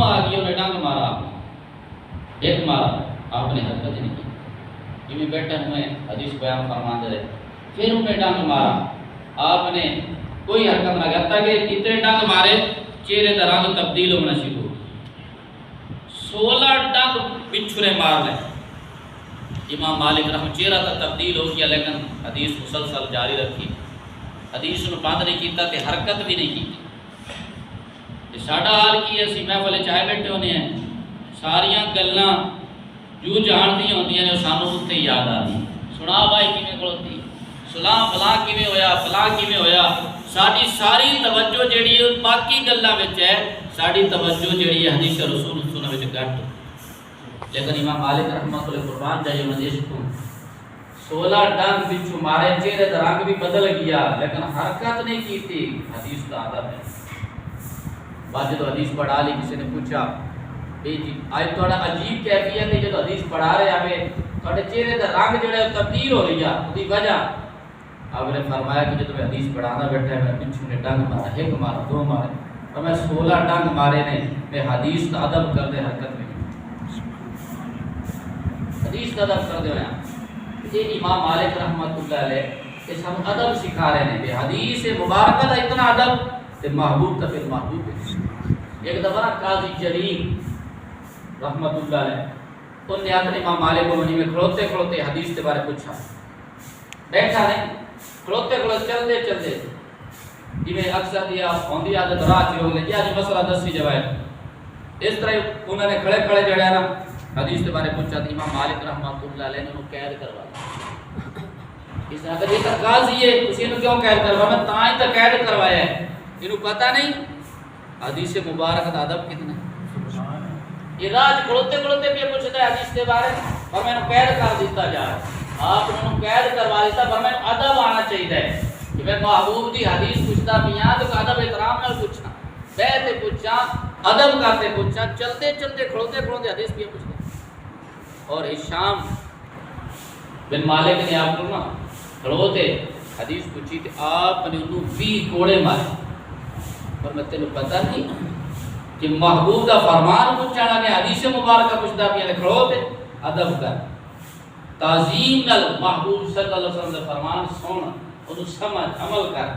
آ گئی انہیں ڈنگ مارا، ایک مارا، آپ نے حرکت نہیں کی، یہ بیٹھے ہوئے حدیث بیان فرماتے رہے، پھر انہیں ڈنگ مارا، آپ نے کوئی حرکت نہ کرتا کہ اتنے ڈنگ مارے چہرے کا رنگ تبدیل ہونا شروع ہو، 16 ڈنگ بچھرے مار لیں، امام مالک رحمہ چہرہ کا تبدیل ہو گیا، لیکن حدیث مسلسل جاری رکھی، حدیث نے بند نہیں کیتا تے حرکت بھی نہیں کی۔ ساڈا حال کی اسی محفل چائے بیٹھے ہونے ہیں، ساریاں گلاں جو جان دی ہوندیاں نے سانوں اتنے یاد آتی، سنا بھائی کیویں کھڑوتی، سلام فلاں کیویں ہویا، فلاں کیویں ہویا، ساری ساری توجہ جیڑی ہے باقی گلاں وچ ہے، ساری توجہ جیڑی ہے حدیث رسول سنن وچ گھٹ۔ لیکن امام مالک رحمۃ اللہ قربان جائے حدیث کو 16 ڈنگ بچھو مارے، چہرے کا رنگ بھی بدل گیا لیکن حرکت نہیں کی تھی، حدیث کا ادب ہے۔ بعد جب حدیث پڑھا لی کسی نے پوچھا بھئی جی آج تھوڑا عجیب کیفیت ہے جب حدیث پڑھا رہے ہیں تھوڑے چہرے کا رنگ جڑا ہے تبدیل ہو رہی ہے، اس کی وجہ آپ نے فرمایا کہ جب حدیث پڑھانا بیٹھا ہے میں پچھو نے ڈنگ مارا، ایک مارا، دو مارے، تو میں 16 ڈنگ مارے نے، میں حدیث کا ادب کر دے حرکت میں حدیث کا ادب کر دے ہویا۔ یہ امام مالک رحمۃ اللہ علیہ اس ہم ادب سکھا رہے ہیں کہ حدیث مبارکہ کا اتنا ادب کہ محبوب کا پھر محبوب ہے۔ ایک دفعہ قاضی جریر رحمۃ اللہ علیہ ان نے اپنے امام مالک کو منی میں کھڑوتے کھڑوتے حدیث کے بارے پوچھا، بیٹھا نہیں کھڑوتے کھڑوتے چلتے چلتے جی میں اکثر دیا ہوندی عادت راہ چ ہو گئی یا جی مسئلہ دسی جوائے، اس طرح انہوں نے کھڑے کھڑے جڑا نا حدیث کے بارے پوچھا تو امام مالک رحمۃ اللہ علیہ نے انہوں قید کروا دیا۔ اس نے کہا یہ تو قاضی ہے اسی نے کیوں قید کروا، میں تاں ہی تو قید کروایا ہے، انہوں پتہ نہیں حدیث مبارک کا ادب کتنا ہے۔ یہ راج کھڑوتے کھڑوتے بھی پوچھتا ہے حدیث کے بارے پر میں نے قید کر دیتا جا رہا، آپ نے قید کروا دیتا پر میں ادب آنا چاہیے کہ میں محبوب دی حدیث پوچھتا پیاں تو ادب احترام نال پوچھنا، بیٹھے پوچھا ادب کرتے پوچھا، چلتے چلتے کھڑوتے کھڑوتے حدیث بھی پوچھتا۔ اور ہشام بن مالک نے آپ کو نا کھڑوتے حدیث پوچھی کہ آپ نے انہوں 20 کوڑے مارے، پر میں تینوں پتہ نہیں کہ محبوب دا فرمان پوچھنا نے حدیث مبارکہ پوچھتا پیا کھڑوتے ادب کر، تعظیم نال محبوب صلی اللہ علیہ وسلم دا فرمان سن، انہوں سمجھ عمل کر۔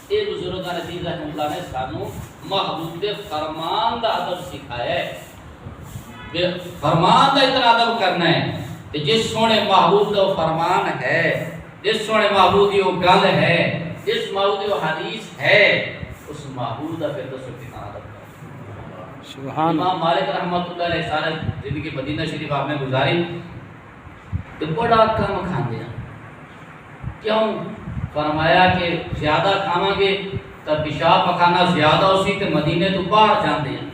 یہ بزرگان عزیز رحمۃ اللہ نے سانوں محبوب دے فرمان دا ادب سکھایا ہے، فرمان دا اتنا ادب کرنا ہے کہ جس سونے محبوب دا فرمان ہے، جس سونے محبوب دی وہ گل ہے، جس محبوب دی وہ حدیث ہے، اس محبوب دا پھر دسو کتنا ادب کرنا۔ امام مالک رحمۃ اللہ علیہ سارے زندگی مدینہ شریف آپ نے گزاری تو بڑا کم کھاندے ہیں، کیوں؟ فرمایا کہ زیادہ کھاواں گے تو پیشاب پخانا زیادہ اسی تے مدینے تو باہر جاندے ہیں۔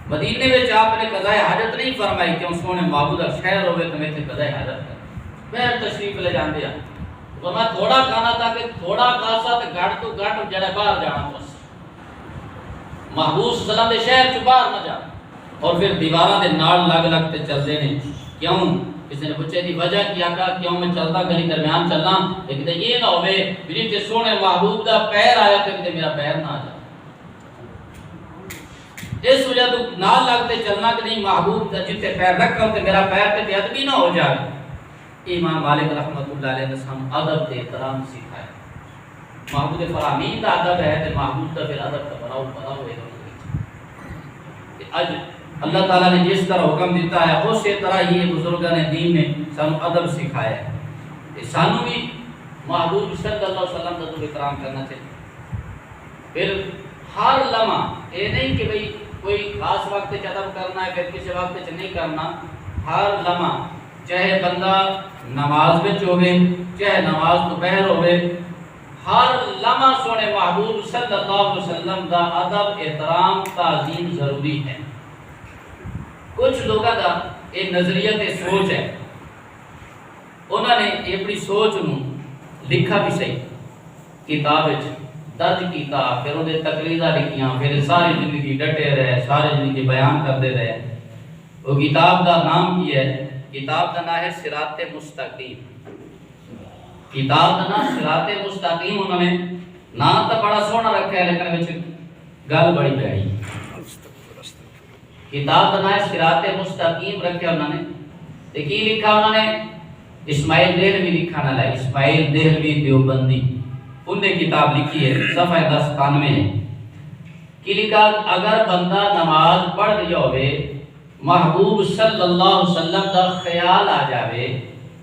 مدینے میں آپ نے قضاء حاجت نہیں فرمائی کیوں سونے معبود شہر ہوئے تو میں قضاء حاجت کر بہر تشریف لے جاندے ہیں، تو میں تھوڑا کھانا تھا کہ تھوڑا کھاسا تو گھٹ تو گھٹ جڑا باہر جانا بس، محبوب صلی اللہ علیہ وسلم دے شہر چ باہر نہ جا، اور پھر دیواراں دے نال لگ لگ تے چلدے نے، کیوں؟ کسی نے پوچھے دی وجہ کیا کہا کیوں میں چلتا گلی درمیان چلنا لیکن یہ نہ ہوئے میری تے سونے محبوب دا پیر آیا تے میرا پیر نہ آ جائے، اس وجہ تو نال لگتے چلنا کہ نہیں محبوب دا جتے پیر رکھا تے میرا پیر تے بے ادبی نہ ہو جائے۔ امام مالک رحمۃ اللہ علیہ نے ہم ادب تے احترام سکھایا، محبوب فرامین دا ادب ہے تے محبوب دا پھر ادب کا بڑا ہوئے گا۔ اج اللہ تعالیٰ نے جس طرح حکم دیتا ہے اسی طرح ہی بزرگان دین نے سانو ادب سکھایا ہے، سانو بھی محبوب صلی اللہ علیہ وسلم کا تو احترام کرنا چاہیے۔ پھر ہر لمحہ یہ نہیں کہ بھئی کوئی خاص وقت ادب کرنا ہے پھر کسی وقت نہیں کرنا، ہر لمحہ چاہے بندہ نماز وچ ہوئے چاہے نماز دوپہر ہوئے، ہر لمحہ سونے محبوب صلی اللہ علیہ وسلم دا ادب احترام تعظیم ضروری ہے۔ کچھ لوگوں کا ایک نظریت سوچ ہے، انہوں نے اپنی سوچ نو لکھا بھی صحیح کتاب درج کیتا، پھر انہیں تقریریں لکھیاں، پھر ساری زندگی ڈٹے رہے، ساری زندگی بیان کرتے رہے۔ وہ کتاب کا نام کی ہے، کتاب کا نام ہے صراط مستقیم، کتاب کا نام صراط مستقیم، انہوں نے نام تو بڑا سونا رکھا ہے لیکن گل بڑی پیڑی۔ کتاب بنائے صراط مستقیم رکھے انہوں نے، تے کی لکھا انہوں نے؟ اسماعیل دہلوی لکھا نہ لائے، اسماعیل دہلوی دیوبندی، انہوں نے کتاب لکھی ہے، صفحہ 1091 ہے۔ کی لکھا اگر بندہ نماز پڑھ رہی ہوئے محبوب صلی اللہ علیہ وسلم دا خیال آ جاوے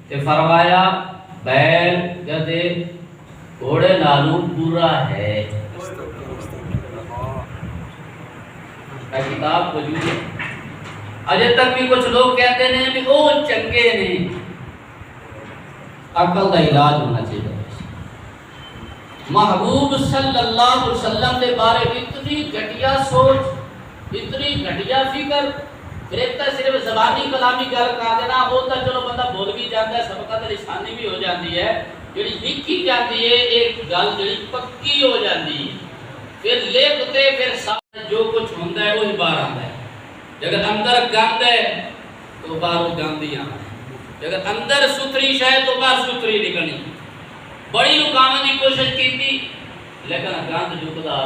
تے فرمایا بیل گدے گھوڑے نالو پورا ہے۔ کتاب کو جو اجے تک بھی کچھ لوگ کہتے ہیں کہ وہ چنگے نہیں، عقل کا علاج ہونا چاہیے۔ محبوب صلی اللہ علیہ وسلم کے بارے میں اتنی گھٹیا سوچ، اتنی گھٹیا فکر، پھر ایک تو صرف زبانی کلامی گل کر دینا، وہ تو چلو بندہ بول بھی جاتا ہے، سبقت لسانی بھی ہو جاتی ہے، جڑی لکھی جاتی ہے ایک گل جڑی پکی ہو جاتی ہے، پھر لکھتے پھر سارا جو کچھ ہوتا ہے وہی باہر آتا ہے۔ اگر اندر گند ہے تو باہر گند ہی آنا ہے، اگر اندر ستھری شے تو باہر ستھری نکلنی۔ بڑی لکاون کی کوشش کی تھی لیکن گند جھکتا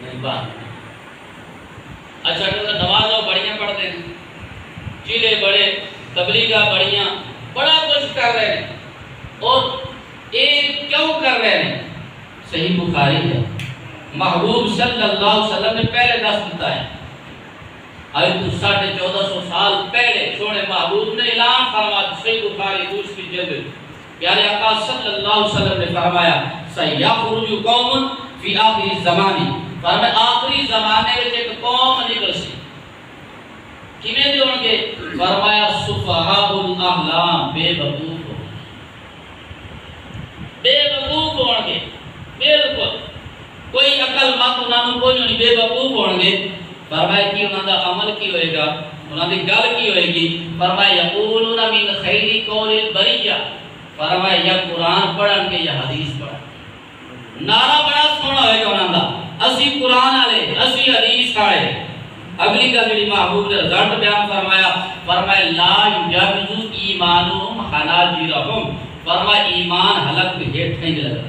نہیں باہر۔ اچھا نمازوں بڑیاں پڑھتے ہیں، چیلے بڑے، تبلیغاں بڑیاں، بڑا کچھ کر رہے ہیں، اور ایک کیوں کر رہے ہیں؟ صحیح بخاری ہے، محبوب صلی اللہ علیہ وسلم نے پہلے دس دیتا ہے، آج تو 1450 سال پہلے سونے محبوب نے اعلان فرمایا، صحیح بخاری دوسری جلد، پیارے آقا صلی اللہ علیہ وسلم نے فرمایا سَيَخْرُجُ قَوْمٌ فِي آخِرِ الزَّمَانِ، فرمایا آخری زمانے میں ایک قوم نکل سی، کیویں دے ہون گے؟ فرمایا سفہاء الاحلام، بے وقوف ہوں گے، بے وقوف ہون گے، بالکل کوئی عقل مت انہاں نوں کوئی نہیں، بے وقوف ہون گے۔ فرمایا کہ انہاں دا عمل کی ہوئے گا، انہاں دی گل کی ہوئے گی؟ فرمایا یقولون من خیر قول البریہ، فرمایا یا قرآن پڑھن گے یا حدیث پڑھن۔ نعرہ بڑا سونا ہوئے گا انہاں دا، اسی قرآن والے، اسی حدیث والے۔ اگلی گل جڑی محبوب نے رزلٹ بیان فرمایا، فرمایا لا یجوز ایمانہم حناجرہم، فرمایا ایمان حلق کے ہیٹھ نہیں لگا۔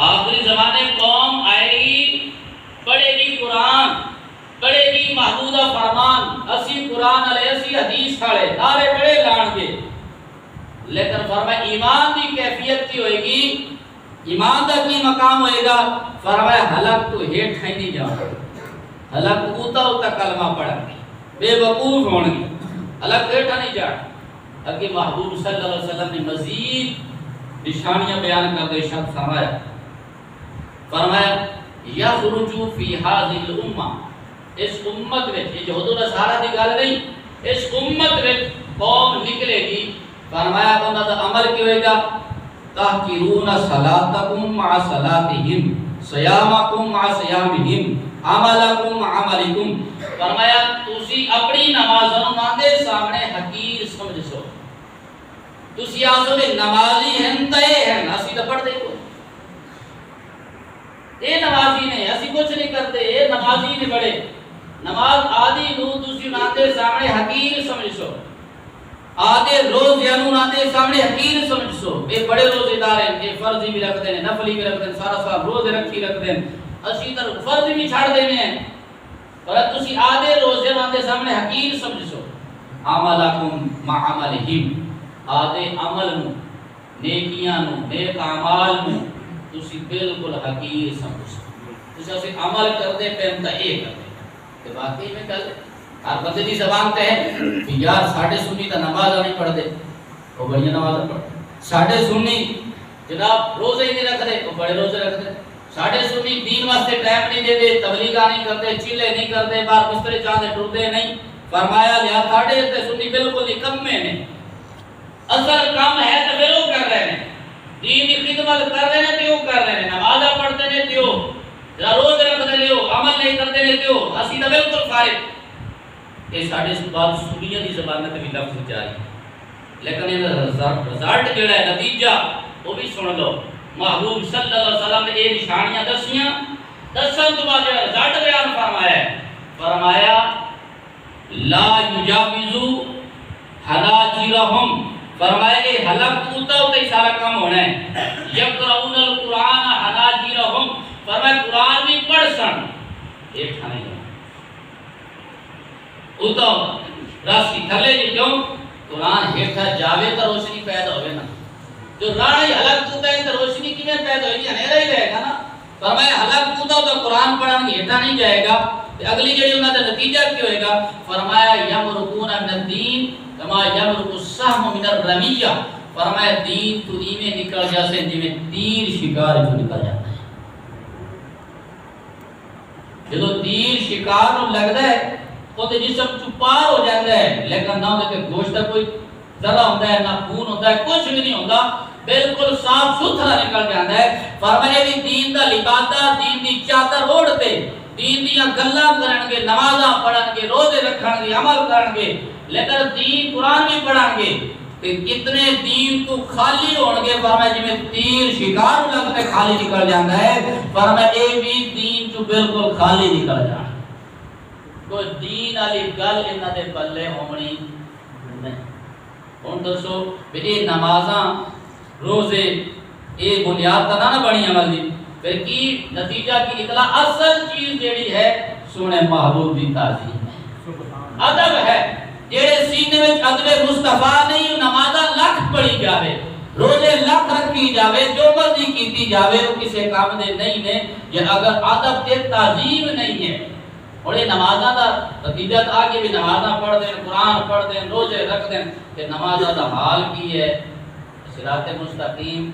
آخری زمانے قوم آئے گی، پڑھے گی قرآن، پڑھے گی محبوبہ فرمان، اسی قرآن والے اسی حدیث والے، نعرے بڑے لان گے، لیکن فرمایا ایمان کی کیفیت کی ہوئے گی، ایمان کا کی مقام ہوئے گا؟ فرمایا حلق تو ہیٹھ ہی نہیں جاؤ، حلق اوتا کلمہ پڑھیں گے، بے وقوف ہون گے، حلق ہیٹھ نہیں جانا۔ اگے محبوب صلی اللہ علیہ وسلم نے مزید نشانیاں بیان کر دے، شخص فرمایا یخرجو فی ہذہ الامہ، اس امت میں، یہ یہود و نصارہ دی گل نہیں، اس امت میں قوم نکلے گی، فرمایا انہاں دا عمل کی ہوئے گا؟ تحقرون صلاتکم مع صلاتہم، صیامکم مع صیامہم، عملکم مع عملکم، فرمایا تسی اپنی نمازوں انہاں دے سامنے حقیر سمجھو، تسی آسو میں نمازی ہیں تے ہیں، اسی تو پڑھ دے کو اے نمازی نے، اسی کچھ نہیں کرتے، اے نمازی نے بڑے، نماز آدھی نو تسی انہاں دے سامنے حقیر سمجھو، آدھے روز یانو انہاں دے سامنے حقیر سمجھو، اے بڑے روزے دار ہیں، اے فرضی بھی رکھ دیں، نفلی بھی رکھ دیں، سارا سال روزے رکھی رکھ دیں، اسی طرح فرض بھی چھاڑ دیں ہیں، پر تسی آدھے روزے انہاں دے سامنے حقیر سمجھو۔ عملکم مع عملہم، آدھے عمل نو، نیکیاں نو، نیک اعمال نو تسی بالکل حقیر سمجھو، تسی اسے عمل کرتے پہم تا اے کرتے، کہ واقعی میں گل ہر بندے دی زبان تے ہے کہ یار ساڑھے سنی تا نماز نہیں پڑھ دے، وہ بڑی نماز پڑھ، ساڑھے سنی جناب روزے ہی نہیں رکھ دے، وہ بڑے روزے رکھ دے، ساڑھے سنی دین واسطے ٹائم نہیں دے دے، تبلیغاں نہیں کرتے، چلے نہیں کرتے، بار بسترے چاندے ٹردے نہیں، فرمایا لیا ساڑھے تے سنی بالکل نکمے نے، اصل کام ہے تو پھر وہ کر رہے ہیں، دین کی خدمت کر رہے ہیں تو وہ کر رہے ہیں، نمازہ پڑھتے ہیں تو روز رکھتے ہیں تو عمل نہیں کرتے ہیں تو اسی تو بالکل فارغ۔ یہ ساڑھے بات سنیہ دی زبان میں بھی لفظ جاری ہے، لیکن یہ رزلٹ جڑا ہے نتیجہ وہ بھی سن لو۔ محبوب صلی اللہ علیہ وسلم نے یہ نشانیاں دسیاں، دسن تو بعد جڑا رزلٹ بیان فرمایا ہے، فرمایا لا یجاوزو حناجرہم، فرمایا کہ حلق اوتا ہوتا ہی سارا کام ہونا ہے، یقرؤون القرآن حناجرہم، فرمایا قرآن بھی پڑھ سن، ایک کھانے گا اتو راستی تھلے جی کیوں قرآن ہیٹھا جاوے تا روشنی پیدا ہوئے نا جو راڑی حلق کودہ ہے تا روشنی کی میں پیدا ہوئی انہیرہ ہی رہے گا نا فرمایا حلق کودہ تو قرآن پڑھان کی ہیٹھا نہیں جائے گا اگلی جڑی انہاں دا نتیجہ کیا ہوئے گا فرمایا یمرکون من الدین کما یمرک السہم من الرمیہ فرمایا دین تو ایمیں نکل جاسے جی میں تیر شکار جو نکل جاتا ہے جدو تیر شکار نو لگ دا ہے وہ تے جسم چپار ہو جاتا ہے لیکن نہ ہوتے گوشت کوئی ذرہ ہوتا ہے نہ خون ہوتا ہے کچھ بھی نہیں ہوتا بالکل صاف ستھرا نکل جاتا ہے فرمایا بھی دین دا لبادہ دین دی چادر اوڑھتے دین دیاں گلاں کرن گے نمازاں پڑھن گے روزے رکھن گے عمل کرن گے لیکن دین قرآن بھی پڑھن گے کہ کتنے دین تو خالی ہون گے فرمایا جی میں تیر شکار لگتے خالی نکل جاتا ہے فرمایا اے بھی دین جو بالکل خالی نکل جاتا ہے کوئی دین علی گل انہاں دے پلے ہونی نہیں ہن دسو کہ اے نمازاں روزے اے بنیاد تا نہ بنی عمل دی پھر کی نتیجہ کی اطلاع اصل چیز جیڑی ہے سونے محبوب دی تعظیم ہے ادب ہے جیڑے سینے وچ ادب مصطفیٰ نہیں نمازاں لاکھ پڑھی جاوے روزے لاکھ رکھی جاوے جو مرضی کیتی جاوے وہ کسے کام دے نہیں نے یہ اگر ادب تے تعظیم نہیں ہے اور یہ نمازاں دا نتیجہ آگے بھی نمازاں پڑھ دیں قرآن پڑھ دیں روزے رکھ دیں کہ نمازاں دا حال کی ہے صراط مستقیم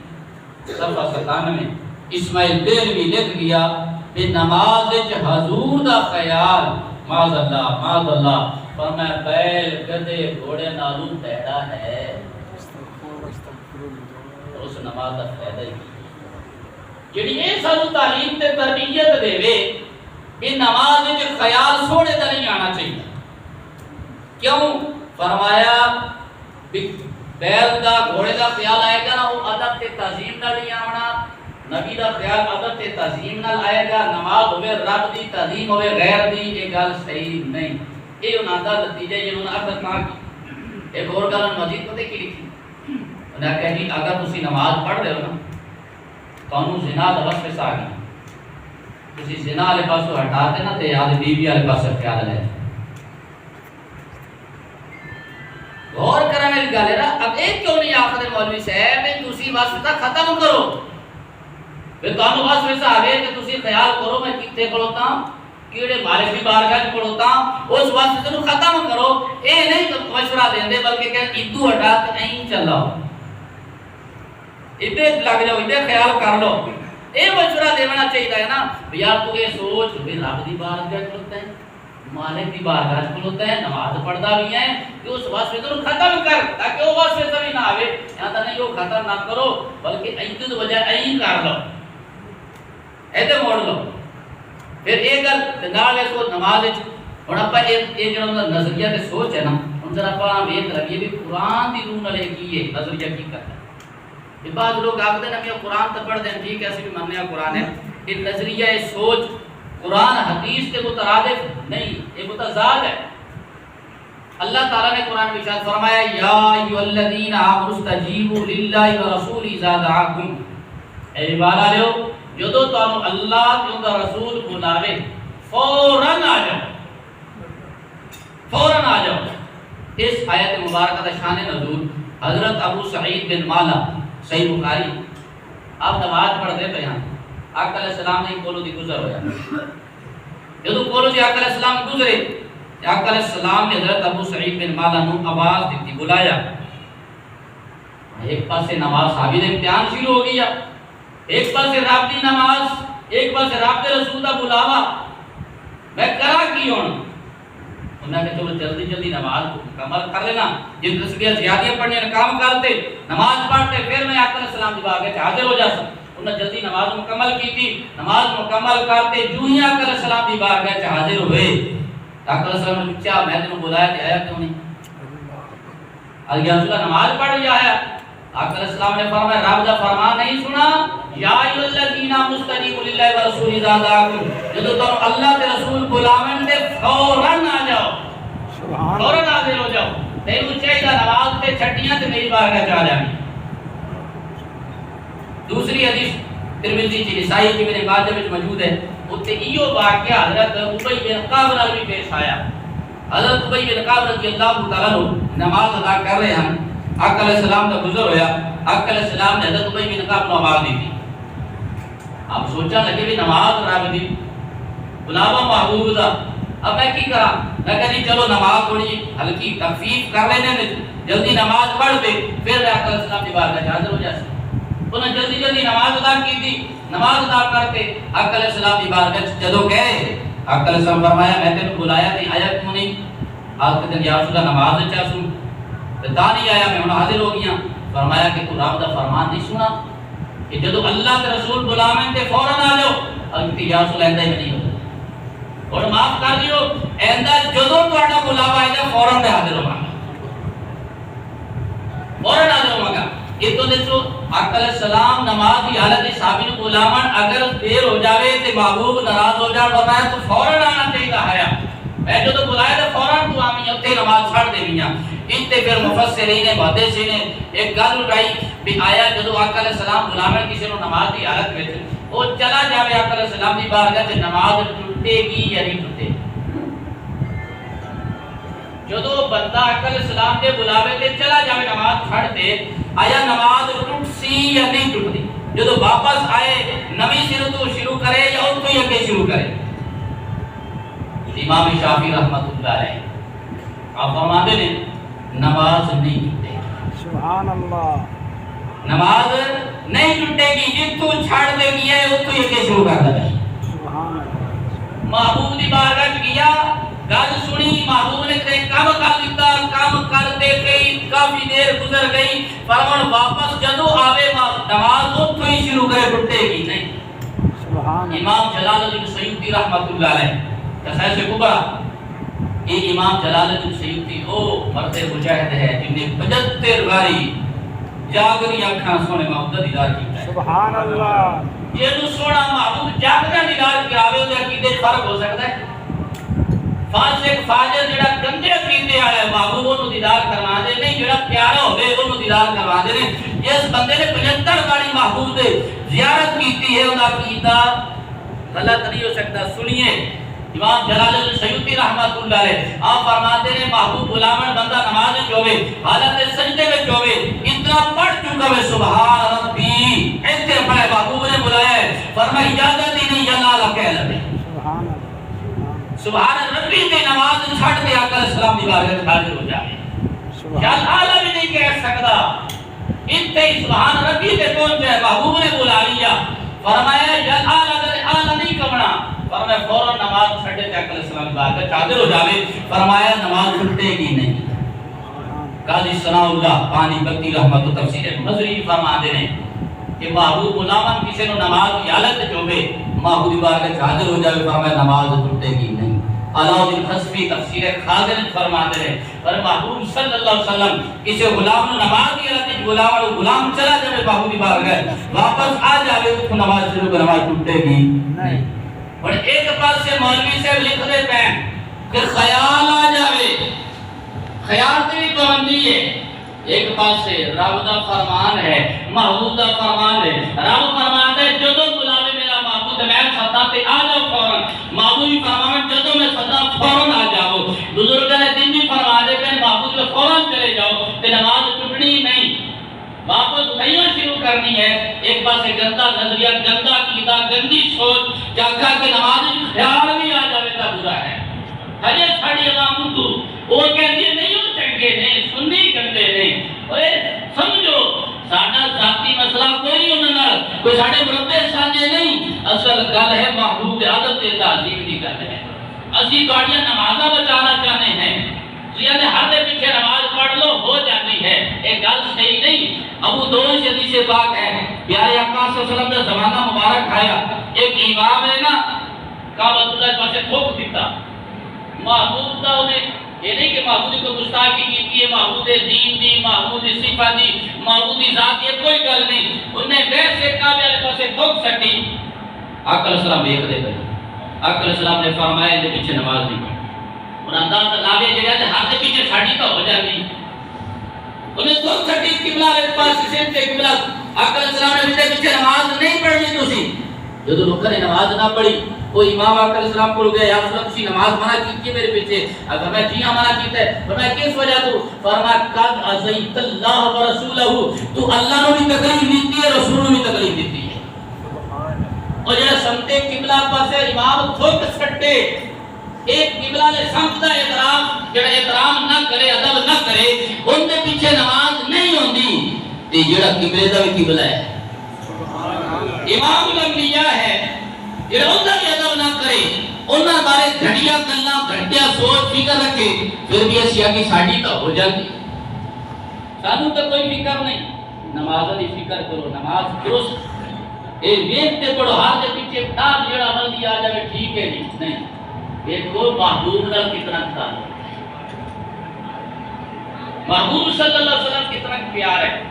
صفحہ 97 اسماعیل بیلوی لکھ گیا کہ نماز وچ حضور دا خیال معاذ اللہ فرمایا بیل گدے گھوڑے نالوں پیڑا ہے اس نماز دا فائدہ ہی جڑی اے سانو تعلیم تے تربیت دے وے کہ نماز وچ خیال سونے دا نہیں آنا چاہیے کیوں فرمایا بیل دا گھوڑے دا خیال آئے گا نا وہ ادب تے تعظیم نال نہیں آنا نبی دا خیال ادب تے تعظیم نال آئے گا نماز ہوے رب دی تعظیم ہوے غیر دی یہ گل صحیح نہیں یہ انہاں دا نتیجہ یہ انہاں عبادت نہ کی ایک اور گل مزید پتہ کی لکھی انہاں کہ جی اگر تسی نماز پڑھ رہے ہو نا تانوں زنا دا وسوسہ آ گیا کسی زنا والے پاسوں ہٹا دے نا تے یاد بیوی والے پاسے خیال لے غور کرنے والی گل ہے نا اب ایک کیوں نہیں آخر مولوی صاحب تسی واسطہ ختم کرو پھر تانوں واسطہ آ گئے کہ تسی خیال کرو میں کتے کھڑوتا کیڑے مالک دی بارگاہ وچ کھڑوتا اس واسطے نو ختم کرو اے نہیں کہ مشورہ دیندے بلکہ کہ ادو ہٹا تے این چلاؤ ادے لگ جاؤ ادے خیال کر لو اے مشورہ دینا چاہیے ہے نا یار تو یہ سوچ بھی رب دی بارگاہ کھڑوتا ہے مالک دی بارگاہ کھڑوتا ہے نماز پڑھدا بھی ہے کہ اس واسطے تو ختم کر تاکہ وہ واسطے بھی نہ آوے یا تا نہیں وہ ختم نہ کرو بلکہ ایت دی وجہ این کر لو ایتے موڑ لو پھر ایک گل نال اس کو نماز وچ ہن اپا اے جڑا نظریہ تے سوچ ہے نا ہن ذرا اپا ویکھ لگے بھی قرآن دی روح نال کی ہے نظریہ کی کرتا ہے بعض لوگ آخر ہیں کہ قرآن تو پڑھ دیں ٹھیک ہے اسی بھی ماننے ہیں قرآن ہے یہ نظریہ یہ سوچ قرآن حدیث کے مترادف نہیں یہ متضاد ہے اللہ تعالیٰ نے قرآن میں ارشاد فرمایا یا ایھا الذین آمنوا استجیبوا للہ ورسولہ اذا دعاکم اے ایمان والو جدو تانوں اللہ تے اوندا رسول بلاوے فوراً آ جاؤ اس آیت مبارکہ کا شان نزول حضرت ابو سعید بن مالا صحیح بخاری آپ نماز پڑھتے پہ یہاں آقا علیہ السلام نے کولو دی گزر ہویا جدو کولو دی آقا علیہ السلام گزرے آقا علیہ السلام نے حضرت ابو سعید بن مالا نو آواز دیتی بلایا ایک پاس سے نماز صحابی نے امتحان شروع ہو گیا ایک پاس سے رب دی نماز ایک پاس سے رب دے رسول دا بلاوا میں کرا کی ہوں انہوں نے چلو جلدی جلدی نماز مکمل کر لینا جن تسبیح زیادہ پڑھنے کا کام کرتے نماز پڑھتے پھر میں آقا علیہ السلام کی بارگاہ میں حاضر ہو جاتا انہوں نے جلدی نماز مکمل کی تھی نماز مکمل کرتے جو ہی آقا علیہ السلام کی بارگاہ میں حاضر ہوئے آقا علیہ السلام نے پوچھا میں تمہیں بلایا کہ آیا کیوں نہیں یا رسول اللہ نماز پڑھ لیا ہے آقا علیہ السلام نے فرمایا رب دا فرمان نہیں سنا یا ایھا الذین مستجیبوا للہ ورسولہ اذا دعاکم جدو تم اللہ کے رسول بلاون تے فوراً آ جاؤ فوراً حاضر ہو جاؤ تینوں چاہیے نماز تے چھٹیاں تے میری بارگاہ چا جانی دوسری حدیث ترمذی کی نسائی کی میرے ماجہ میں موجود ہے اوتے ایو واقعہ حضرت ابی بن کعب نال بھی پیش آیا حضرت ابی بن کعب رضی اللہ تعالیٰ عنہ نماز ادا کر رہے ہیں، آقا علیہ السلام کا گزر ہویا، آقا علیہ السلام نے حضرت ابی بن کعب کو نماز دی تھی۔ اب سوچا لگے بھی نماز رب دی بلاوا محبوب دا، اب میں کی کرا؟ میں کہا نہیں چلو نماز تھوڑی ہلکی تخفیف کر لینے، جلدی نماز پڑھ دے، پھر میں آقا علیہ السلام کی بارگاہ حاضر ہو جاتا۔ انہوں نے جلدی جلدی نماز ادا کی تھی، نماز ادا کر کے آقا علیہ السلام کی بارگاہ جدو گئے، آقا علیہ السلام فرمایا میں تینوں بلایا تھی آیا کیوں نہیں؟ آج کے دن یا رسول اللہ نماز اچھا سن تا نہیں آیا، میں انہوں حاضر ہو گیا۔ فرمایا کہ تو رب دا فرمان نہیں سنا کہ جدو اللہ کے رسول بلاویں تے فوراً آ جاؤ، اگر یا رسول اللہ میں نہیں ہوتا اور معاف کر دیو ایندہ جدو تہاڈا بلاوا آئے گا فوراً میں حاضر ہوگا، فوراً حاضر ہوگا۔ یہ تو دیکھو آقا علیہ السلام نماز کی حالت صحابی کو بلاون اگر دیر ہو جاوے تے محبوب ناراض ہو جائے فرمایا تو فوراً آنا چاہیے ہے، میں جو تو بلایا تو فوراً تو آمی اتنے نماز چھڑ دے گیا۔ انتے پھر مفسرین محدثین نے ایک گل اٹھائی بھی آیا جدو آقا علیہ السلام بلاون کسی نے نماز کی حالت میں وہ چلا جاوے آقا علیہ السلام کی بارگاہ سے نماز ٹوٹے گی یا نہیں ٹوٹے؟ جدو بندہ آقا علیہ السلام کے بلاوے تے چلا جاوے نماز چھڑ دے، آیا نماز ٹوٹ سی یا نہیں ٹوٹ دی؟ جدو واپس آئے نمی سر تو شروع کرے یا ان کو یکے شروع کرے؟ امام شافعی رحمت اللہ علیہ آپ فرماتے ہیں نماز نہیں ٹوٹے گی، سبحان اللہ، نماز نہیں ٹوٹے گی، جن تو چھڑ دے گیا ہے ان کو یکے شروع کر دے۔ سبحان اللہ، محبوب دی بارگاہ گیا، گل سنی، محبوب نے کہے کام کر دیتا، کام کرتے گئی، کافی دیر گزر گئی، فرمان واپس جدو آوے نماز ان کو ہی شروع کرے ٹوٹے گی نہیں۔ سبحان امام جلال الدین سیوطی رحمت اللہ علیہ کسائے سے کبرا، یہ امام جلال الدین سیوطی او مرد مجاہد ہے جن نے 75 باری جاگری آنکھاں سونے محمد دیدار کی ہے۔ سبحان اللہ، یہ جو سونا محمود جاگرہ دیدار کی آوے ہوئے عقیدے فرق ہو سکتا ہے؟ فاسق فاجر جڑا گندے عقیدے آیا ہے محبوب انہوں دیدار کروا دے نہیں، جڑا پیارا ہوئے انہوں دیدار کروا دے نہیں۔ اس بندے نے 75 باری محبوب دے زیارت کیتی ہے، انہا عقیدہ غلط نہیں ہو سکتا۔ سنیے امام جلال الدین سیوطی رحمت اللہ علیہ آپ فرماتے ہیں محبوب بلاون بندہ نماز چوے حالت سجدے میں چوے اتنا پڑھ چکا ہے سبحان ربی، ایسے پڑھے محبوب نے بلایا ہے، فرمایا اجازت ہی نہیں اللہ کہہ لگے سبحان اللہ، سبحان ربی کی نماز چھڑ کے آقا علیہ السلام دی بارگاہ حاضر ہو جائے، یا اللہ بھی نہیں کہہ سکتا، اتنے سبحان ربی تے پہنچے محبوب نے بلا لیا، فرمایا یا اللہ نہیں کمنا، فرمایا فوراً نماز چھڑے تے آقا علیہ السلام دی بارگاہ حاضر ہو جائے، فرمایا نماز چھٹے گی نہیں۔ قاضی ثناء اللہ پانی بتی رحمت و تفسیر مزری فرما دے ہیں کہ محبوب بلاون کسی نے نماز کی حالت چوبے محبوب دی بارگاہ حاضر ہو جائے، فرمایا نماز چھٹے گی نہیں۔ علاؤدین حسفی تفسیر خاضر فرما دے ہیں اور محبوب صلی اللہ علیہ وسلم کسی غلام نے نماز کی حالت غلام چلا جائے محبوب دی بارگاہ واپس آ جائے تو نماز شروع کر نماز چھٹے گی نہیں۔ اور ایک پاس سے مولوی صاحب لکھ دیتے ہیں کہ خیال آ جاوے، خیال سے بھی پابندی ہے، ایک پاس سے رب دا فرمان ہے، محبوب دا فرمان ہے، رب فرماتا ہے جدو بلاوے میرا محبوب میں ستا تے آ جاؤ فوراً، محبوب بھی فرمان جدو میں ستا فوراً آ جاؤ، بزرگاں نے دن بھی فرما دے کہ محبوب میں فوراً چلے جاؤ تے نماز ٹوٹنی نہیں، واپس نہیں شروع کرنی ہے۔ ایک پاس سے گندا نظریہ، گندا عقیدہ، گندی سوچ جاگا کہ نماز خیال بھی آ جاوے تا برا ہے، ہجے ساڑی عوام تو وہ کہتے نہیں ہو چنگے نہیں، سنی گندے نہیں، اوے سمجھو ساڑھا ذاتی مسئلہ کوئی انہوں کوئی ساڑھے مربع سانے نہیں، اصل گل ہے محبوب عادت تعظیم دی گل ہے۔ اسی گاڑیاں نمازہ بچانا چاہنے ہیں، یعنی ہر دے پیچھے نماز پڑھ لو ہو جاتی ہے، ایک گل صحیح نہیں۔ ابو دون سے حدیث پاک ہے پیارے آقا صلی اللہ علیہ وسلم کا زمانہ مبارک آیا، ایک امام ہے نا کعبۃ اللہ کے پاس تھوک دیتا، محبوب دا انہیں یہ نہیں کہ محبوب کو گستاخی کی ہے، محبوب دین دی، محبوب صفات دی، محبوب ذات یہ کوئی گل نہیں، انہیں ویسے کعبے والے پاس تھوک سٹی، آقا علیہ السلام دیکھ دے گئے، آقا علیہ السلام نے فرمایا ان پیچھے نماز نہیں پڑھی، انہیں انداز لاوے جگہ سے ہاتھ پیچھے ساڑی تو ہو جاتی، انہیں تو سٹی قبلہ کے پاس سمت قبلہ، آقا علیہ السلام نے پیچھے نماز نہیں پڑھنی تسی، جب لوگوں نے نماز نہ پڑھی کوئی امام آقا علیہ السلام کو گیا یا رسول اللہ تسی نماز منع کی میرے پیچھے اگر میں جی ہاں منع کیتا ہے فرمایا کس وجہ تو فرمایا قد عزیت اللہ و رسولہ تو اللہ نے بھی تکلیف دیتی ہے رسول نے بھی تکلیف دیتی ہے اور جڑا سمتے قبلہ پاسے امام تھوک سٹے ایک قبلہ نے سمجھدا احترام جڑا احترام نہ کرے ادب نہ کرے ان دے پیچھے نماز نہیں ہوندی تے جڑا قبلے دا بھی قبلہ ہے امام الانبیاء ہے جڑا انہاں دی ادب نہ کرے انہاں بارے گھڑیاں گلاں گھنٹیاں سوچ فکر رکھے پھر بھی اسی آگے ساڈی تا ہو جاندی سانو تو کوئی فکر نہیں نماز دی فکر کرو نماز درست اے ویکھتے پڑھو ہاتھ دے پیچھے کتاب جڑا عمل آ جائے ٹھیک ہے نہیں دیکھو محبوب نال کتنا تعلق محبوب صلی اللہ علیہ وسلم کتنا پیار ہے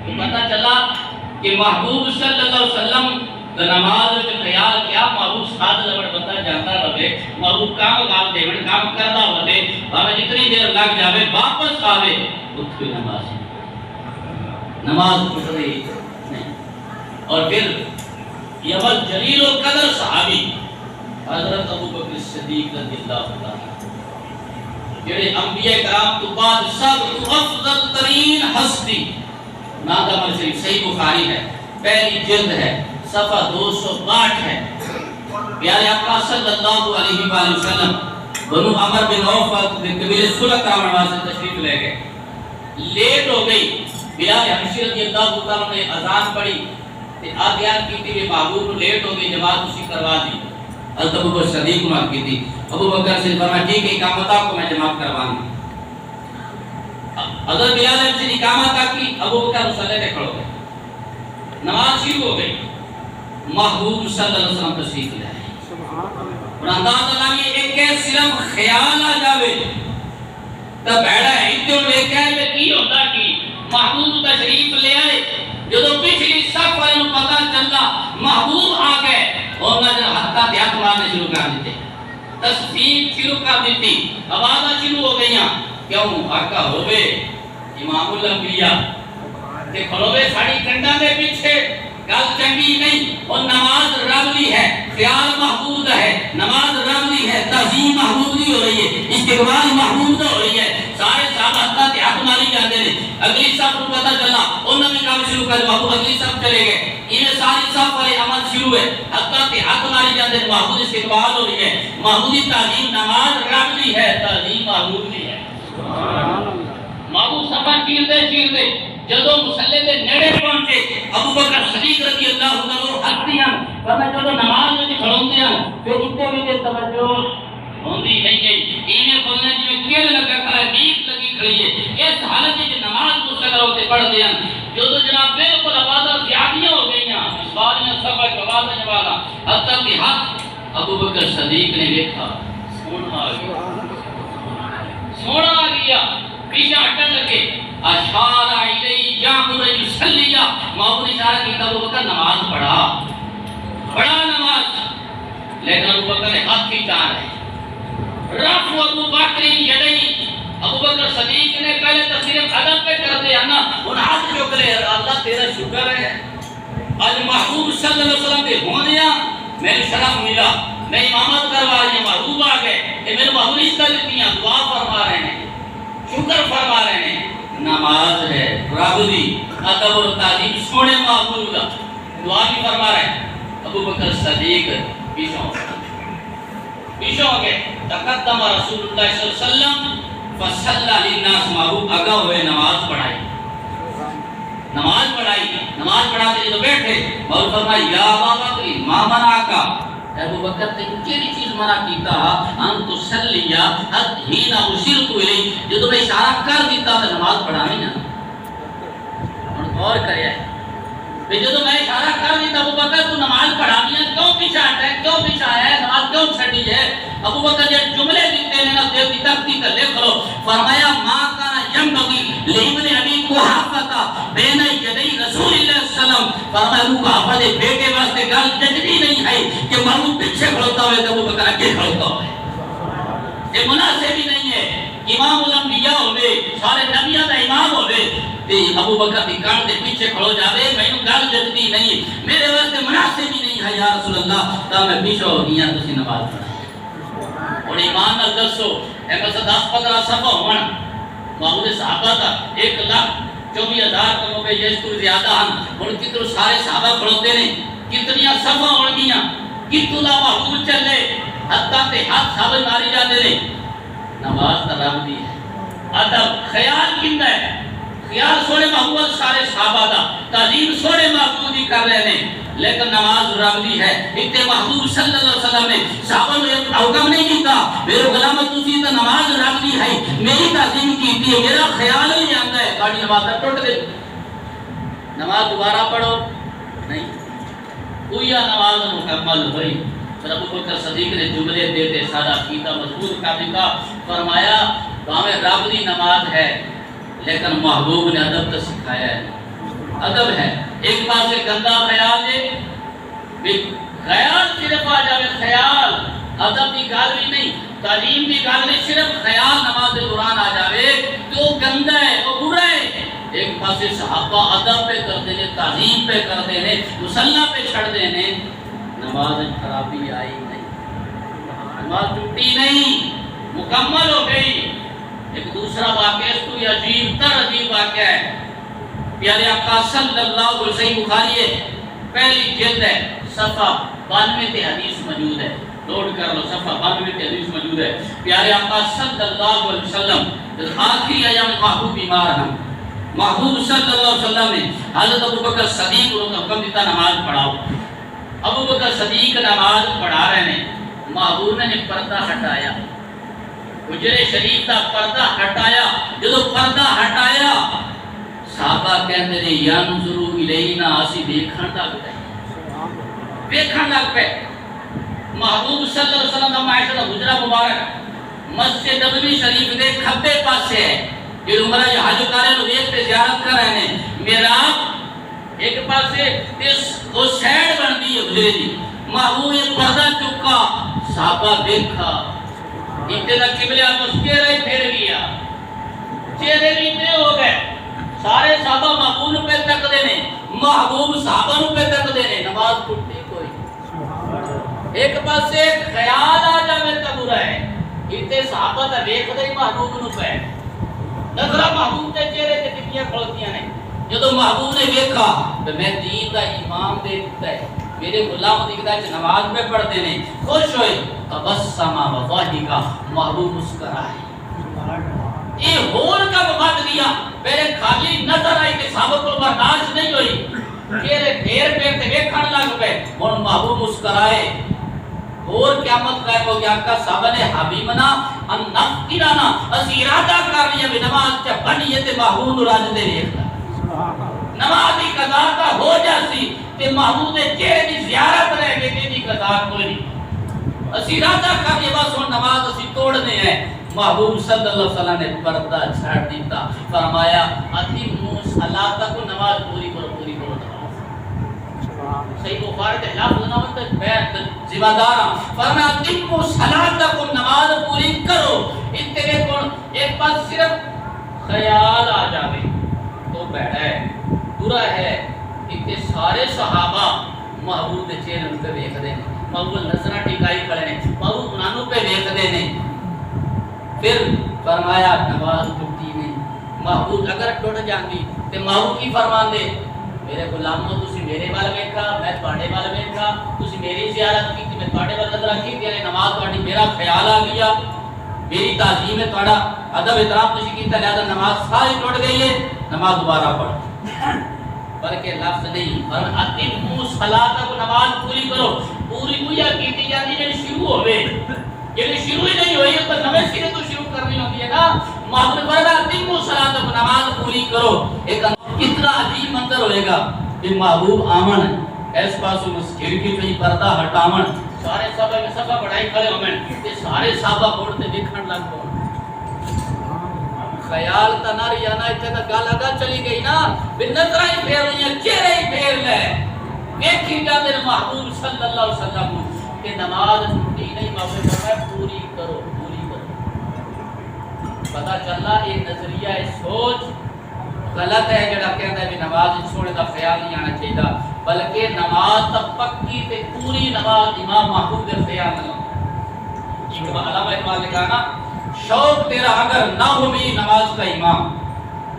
تو پتہ چلا کہ محبوب صلی اللہ علیہ وسلم نماز میں خیال کیا محبوب ساتھ لوڑ بندہ جاتا رہے محبوب کام دے کام کرتا ہوتے ہمیں جتنی دیر لگ جاوے واپس آوے اٹھ کے نماز پڑھ رہی نہیں اور پھر یہ عمل جلیل و قدر صحابی حضرت ابو بکر صدیق رضی اللہ عنہ جڑے انبیاء کرام تو بعد سب افضل ترین ہستی نادم شریف صحیح بخاری ہے پہلی جلد ہے صفحہ 262 ہے پیارے آقا صلی اللہ علیہ وآلہ وسلم بنو عمر بن عوف کے قبیلے صلح کرام واسطے تشریف لے گئے لیٹ ہو گئی بلال حبشی رضی اللہ عنہ نے اذان پڑھی تے آدیان کی تھی محبوب لیٹ ہو گئی جماعت اسی کروا دی حضرت ابو بکر صدیق نے کی تھی ابو بکر سے فرمایا ٹھیک ہے اقامت کو میں جماعت کرواؤں گا حضرت بلال نے اقامت کی ابو بکر مصلی پہ کھڑو گئے نماز شروع ہو گئی محبوب صلی اللہ علیہ وسلم تشریف لے اور انداز لگی ایک کے صرف خیال آ جاوے تب بیڑا ہے اتنے دیکھا ہے کہ کی ہوتا کی محبوب تشریف لے آئے جو پچھلی صف والے نو پتہ چلا محبوب آ گئے اور نہ حتیٰ دیات مارنے شروع کر دیتے تصفیق شروع کر دیتی آوازاں شروع ہو گئیاں کیوں آقا ہوئے امام الانبیاء تے کھلوے ساڑی کنڈا دے پیچھے گل چنگی نہیں اور نماز ربلی ہے خیال محبوب ہے نماز ربلی ہے تعظیم محبوب نہیں ہو رہی ہے استقبال محبوب ہو رہی ہے سارے صحابہ حتیٰ تے ہاتھ ماری جاندے نے اگلی صف کو پتہ چلا انہوں نے کام شروع کر محبوب اگلی صف چلے گئے انہیں ساری صف والے عمل شروع ہے حتیٰ تے ہاتھ ماری جاندے نے محبوب استقبال ہو رہی ہے محبوبی تعظیم نماز ربلی ہے تعظیم محبوب نہیں ہے محبوب صفا چیر دے جدو مسلے دے نیڑے پہنچے ابو بکر صدیق رضی اللہ عنہ ہاتھیاں فرمایا جدو نماز میں کھڑوندے ہیں پھر اتنے بھی توجہ ہوندی نہیں ہے انہیں بولنے جی کیل لگا کھڑا نیت لگی کھڑی ہے اس حالت میں نماز کو سگر ہوتے پڑھتے ہیں جدو جناب بالکل آوازاں زیادیاں ہو گئی ہیں اس بار میں سبا کی آوازاں جوالا حتیٰ کہ ہاتھ ابو بکر صدیق نے دیکھا سونا آ گیا پیچھے ہٹن لگے اشار الی یامر یصلی محبوب نے اشارہ کیا ابو بکر نماز پڑھا نماز لیکن ابو بکر نے ہاتھ کھینچا ہے رفع ابو بکر یدی ابو بکر صدیق نے پہلے تصریف ادب پہ کر دیا نا ان ہاتھ چوک لے اللہ تیرا شکر ہے آج محبوب صلی اللہ علیہ وسلم کے ہونیا میرے شرف ملا میں امامت کروا رہی ہوں محبوب آ گئے کہ میرے محبوب نے اس طرح دیا دعا فرما رہے ہیں شکر فرما رہے ہیں نماز ہے رابطی ادب اور تعظیم سونے محبوب کا دعا بھی فرما رہے ہیں ابو بکر صدیق پیشوں ہو گئے تقدم رسول اللہ صلی اللہ علیہ وسلم فصلی للناس محبوب آگا ہوئے نماز پڑھاتے جو بیٹھے اور فرمایا یا ابا بکر ما منعک ابو بکر تے کیڑی چیز منع کیتا ان تصلیا حين اشرت الی جدوں میں اشارہ کر دیتا تے نماز پڑھانی نا ہن غور کریا کہ جدوں میں اشارہ کر دیتا ابو بکر تو نماز پڑھانی ہے کیوں پیچھے ہٹا ہے کیوں پیچھے آیا ہے نماز کیوں چھڈی ہے ابو بکر نے جملے دیتے ہیں نا دیو کی تختی کر لے کرو فرمایا ما کان ينبغي لابن ابي قحافه بين يدي رسول اللہ صلی اللہ علیہ وسلم فرمایا ابو قحافہ دے بیٹے واسطے گل ججنی نہیں ہے کہ محمود پیچھے کھڑوتا ہوئے تو ابو بکر آگے کھڑوتا ہوئے یہ مناسب ہی نہیں ہے امام الانبیاء ہوئے سارے نبیوں دا امام ہوئے تے ابو بکر دی کان دے پیچھے کھڑو جاوے مینوں گل جلدی نہیں میرے واسطے مناسب ہی نہیں ہے یا رسول اللہ تا میں پیچھے ہو گیا تسی نماز پڑھا اور ایمان نال دسو اے بس 10-15 صفحہ ہون محمود صحابہ دا 1,24,000 کم پہ جس تو زیادہ ہن ہن کتنے سارے صحابہ کھڑوتے نے کتنی صفحہ ہون گیاں کتنا محبوب چلے حتیٰ تے ہاتھ صحابہ ماری جاتے نے نماز تا رب دی ہے ادب خیال کیندا ہے خیال سونے محبوب سارے صحابہ دا تعظیم سونے محبوب دی کر رہے ہیں لیکن نماز رب دی ہے اتنے محبوب صلی اللہ علیہ وسلم نے صحابہ نے حکم نہیں کیتا میرے غلام تسی تے نماز رب دی ہے میری تعظیم کیتی ہے میرا خیال نہیں آندا ہے گاڑی نماز ٹوٹ گئی نماز دوبارہ پڑھو نہیں کوئی نماز مکمل ہوئی ابو بکر صدیق نے جملے دیتے سارا عقیدہ مضبوط کر دیتا فرمایا باویں رب دی نماز ہے لیکن محبوب نے ادب تو سکھایا ہے ادب ہے ایک بات سے گندا خیال ہے خیال صرف آ جائے خیال ادب کی گل بھی نہیں تعلیم کی گل نہیں صرف خیال نماز کے دوران آ جائے تو گندا ہے وہ برا ہے ایک پاسے صحابہ ادب پہ کرتے ہیں تعلیم پہ کرتے ہیں مصلی پہ چھڑتے ہیں نماز خرابی آئی نہیں نماز ٹوٹی نہیں مکمل ہو گئی ایک دوسرا واقعہ اس کو عجیب تر عجیب واقعہ ہے پیارے آقا صلی اللہ علیہ وسلم صحیح بخاری ہے پہلی جلد ہے صفحہ 92 تے حدیث موجود ہے نوٹ کر لو صفحہ 92 تے حدیث موجود ہے پیارے آقا صلی اللہ علیہ وسلم آخری ایام محبوب بیمار ہیں محبوب صلی اللہ علیہ وسلم نے حضرت ابو بکر صدیق کو حکم دیتا نماز پڑھاؤ ابو بکر صدیق نماز پڑھا رہے ہیں محبوب نے پردہ ہٹایا حجرے شریف کا پردہ ہٹایا جدو پردہ ہٹایا صحابہ کہتے ہیں ینظروا الینا اسی دیکھن لگ پے محبوب صلی اللہ علیہ وسلم کا معاشرہ حجرہ مبارک مسجد نبوی شریف دے کھبے پاسے ہے یہ عمرہ حج کرے لو دیکھ پہ زیارت کر رہے ہیں محراب ایک پاسے وہ سیڈ بن دی حجرے دی محبوب یہ پردہ چکا صحابہ دیکھا اتنا قبلے آپ چہرہ ہی پھیر گیا چہرے بھی اتنے ہو گئے سارے صحابہ محبوب پہ تک دینے محبوب صحابہ پہ تک دینے نماز ٹوٹی کوئی ایک پاس سے خیال آ جائے تا برا ہے اتنے صحابہ تا دیکھ دے محبوب نو پہ نظرہ محبوب تے چہرے تے ٹکیاں کھڑوتیاں نے جدو محبوب نے دیکھا تو میں دین دا امام دیکھتا ہے میرے غلام دیکھتا ہے نماز پہ پڑھتے ہیں خوش ہوئے تبسم وضاحکا محبوب مسکرائے یہ ہور کا وقت دیا پہلے خالی نظر آئی کہ صحابہ کو برداشت نہیں ہوئی چہرے پھیر پھیر تے ویکھن لگ پے ہن محبوب مسکرائے اور قیامت قائم ہو گیا کہ صحابہ نے حبیبنا ان نفقرانا اس ارادہ کر لیا کہ نماز تے بنیے تے محبوب راج دے دیکھتا نماز کی قضا کا ہو جاسی تے محبوب دے چہرے دی زیارت رہ گئی تے دی قضا کوئی نہیں اسی ارادہ کر لیا بس ہن نماز اسی توڑنے ہیں محبوب صلی اللہ علیہ وسلم نے پردہ چھاڑ دیتا فرمایا اتموا صلاۃ کو نماز پوری کرو صحیح بخاری کے لفظ نہ ہوتا ہے ذمہ دار فرمایا اتموا صلاۃ کو نماز پوری کرو اتنے کون ایک بات صرف خیال آ جاوے تو بیٹھا ہے برا ہے اتنے سارے صحابہ محبوب دے چہرے پہ دیکھتے ہیں محبوب نظرہ ٹکائی کھڑے ہیں محبوب نانوں پہ دیکھتے ہیں پھر فرمایا نماز ٹوٹی نہیں محبوب اگر ٹوٹ جاندی تے محبوب کی فرمان دے میرے غلاموں تسی میرے وال ویکھا میں تواڈے وال ویکھا تسی میری زیارت کیتی میں تواڈے وال نظر کی تے نماز تواڈی میرا خیال آ گیا میری تعظیم ہے تواڈا ادب احترام تسی کیتا لہذا نماز ساری ٹوٹ گئی ہے نماز دوبارہ پڑھ بلکہ لفظ نہیں پر اتموا صلاۃ کو نماز پوری کرو پوری ہوئی کیتی جاندی جڑی شروع ہوے یہ شروع ہی نہیں ہوئی تو نئے سرے تو شروع کرنی ہوتی ہے نا محبوب فرمایا اتموا صلاۃ کو نماز پوری کرو ایک کتنا عجیب منظر ہوئے گا کہ محبوب آمن اس پاسوں کھڑکی پہ پردہ ہٹاون سارے صحابہ میں صفہ بڑھائی کھڑے ہوئے تے سارے صحابہ اڑتے دیکھن لگ پے خیال تا نہ رہیا نا اتنے تا گل اگا چلی گئی نا بے نظریں ہی پھیر رہی ہیں چہرے ہی پھیر لے دیکھی جاندے محبوب صلی اللہ علیہ وسلم کہ نماز ٹوٹی نہیں محبوب فرمایا پوری کرو پتہ چلا یہ نظریہ سوچ غلط ہے جڑا کہندا ہے کہ نماز چھوڑے دا خیال نہیں آنا چاہیے، بلکہ نماز تا پکی تے پوری نماز امام محبوب دے خیال نہ علامہ اقبال نے کہا نا شوق تیرا اگر نہ ہو میری نماز کا امام،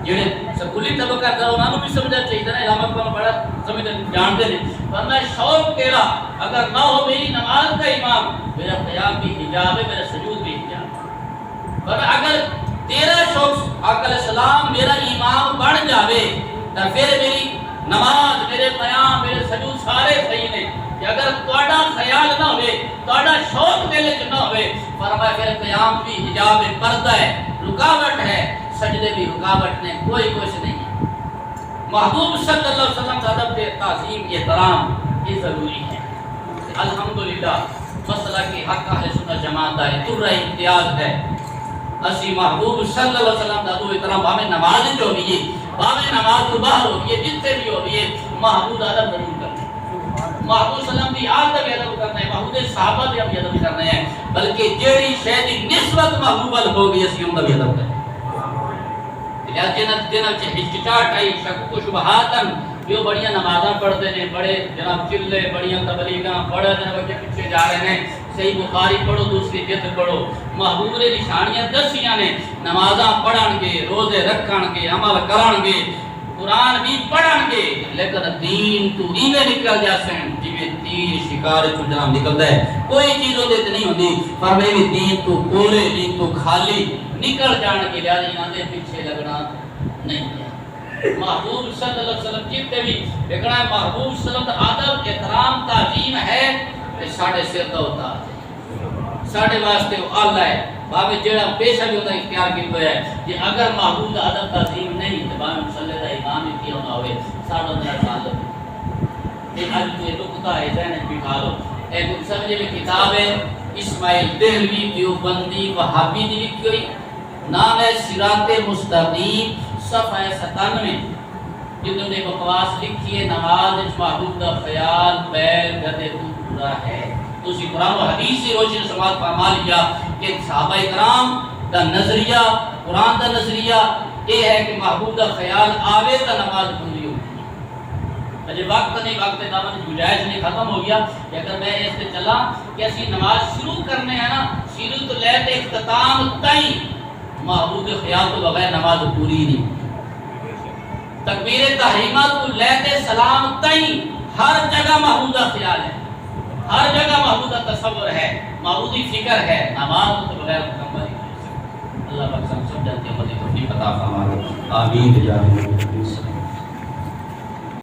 جڑے سکولی طبقہ دا انہاں نوں بھی سمجھنا چاہیے نا، علامہ اقبال بڑا سمجھ جانتے ہیں، فرمایا شوق تیرا اگر نہ ہو میری نماز کا امام، میرا قیام بھی حجاب ہے، میرا سجود بھی حجاب ہے۔ فرمایا اگر تیرا شوق آقا علیہ السلام میرا امام بن جاوے تو پھر میری نماز، میرے قیام، میرے سجود سارے صحیح نے، کہ اگر تہاڈا خیال نہ ہوئے، تہاڈا شوق دل وچ نہ ہوئے، فرمایا پھر قیام بھی حجاب ہے، پردہ ہے، رکاوٹ ہے، سجدے بھی رکاوٹ نے، کوئی کچھ نہیں ہے۔ محبوب صلی اللہ علیہ وسلم کا ادب تعظیم احترام یہ ضروری ہے۔ الحمدللہ مسئلہ کی حق اہل سنت جماعت ہے، تر امتیاز ہے، اسی محبوب صلی اللہ علیہ وسلم کا ادب احترام باہمیں نماز جو بھی ہے، باہمیں نماز تو باہر ہو گئی ہے، جتنے بھی ہو گئی ہے، محبوب ادب ضرور کرنا ہے، محبوب صلی اللہ علیہ وسلم کی آل کا بھی ادب کرنا ہے، محبوب صحابہ بھی ادب کرنا ہے، بلکہ جیڑی شے دی نسبت محبوب ال ہو گئی اسی ان کا بھی ادب کرنا ہے۔ جنت جنت ہچکچاہٹ آئی، شک و شبہاتن، جو بڑیاں نمازاں پڑھتے ہیں، بڑے جناب چلے، بڑیاں تبلیغاں پڑھا جناب کے پیچھے جا رہے ہیں، صحیح بخاری پڑھو، دوسری جلد پڑھو، محبوب نے نشانیاں دسیاں نے، نمازاں پڑھن گے، روزے رکھن گے، عمل کرن گے، قرآن بھی پڑھن گے، لیکن دین تو ایویں نکل جاسن جویں تیر شکار چوں جناب نکلدا ہے، کوئی چیز اودے تے نہیں ہوندی، فرمایا دین تو کولے، دین تو خالی نکل جان کے لیا انہاں دے پیچھے لگنا نہیں ہے۔ محبوب صلی اللہ علیہ وسلم جتنے بھی دیکھنا ہے، محبوب صلی اللہ علیہ وسلم ادب احترام تعظیم ہے، تے ساڈے سر دا اتار ہے، ساڈے واسطے وہ اعلی ہے، باوے جڑا پیشہ بھی ہوتا اختیار کیتا ہے، کہ اگر محبوب دا ادب تعظیم نہیں تے باوے مصلی دا امام ہی کیوں نہ ہوئے، ساڈا میرا تعلق یہ اج یہ نقطہ ہے ذہن وچ بٹھا لو۔ ایک سمجھے میں کتاب ہے اسماعیل دہلوی دیوبندی وہابی دی لکھی ہوئی، نام ہے صراط مستقیم، صفحہ 97، جنہوں نے بکواس لکھی ہے نماز وچ محبوب دا خیال بیل گدے تو پورا ہے۔ تو اسی قرآن و حدیث سے روشن سماعت فرما لیا کہ صحابہ کرام دا نظریہ، قرآن دا نظریہ یہ ہے کہ محبوب دا خیال آوے تا نماز پوری ہو۔ اجے وقت نہیں، وقت دامن گنجائش نہیں، ختم ہو گیا کہ اگر میں اس سے چلا کہ اسی نماز شروع کرنے ہیں نا، شروع تو لے تے اختتام تائیں محبوب خیال تو بغیر نماز پوری نہیں، تکبیر تحریمہ تو لے تے سلام تائیں ہر جگہ محبوب کا خیال ہے، ہر جگہ محبوب کا تصور ہے، محبوبی فکر ہے، نماز تو بغیر مکمل نہیں۔ اللہ پاک سب جانتے ہیں، مجھے توفیق عطا فرمائے، آمین۔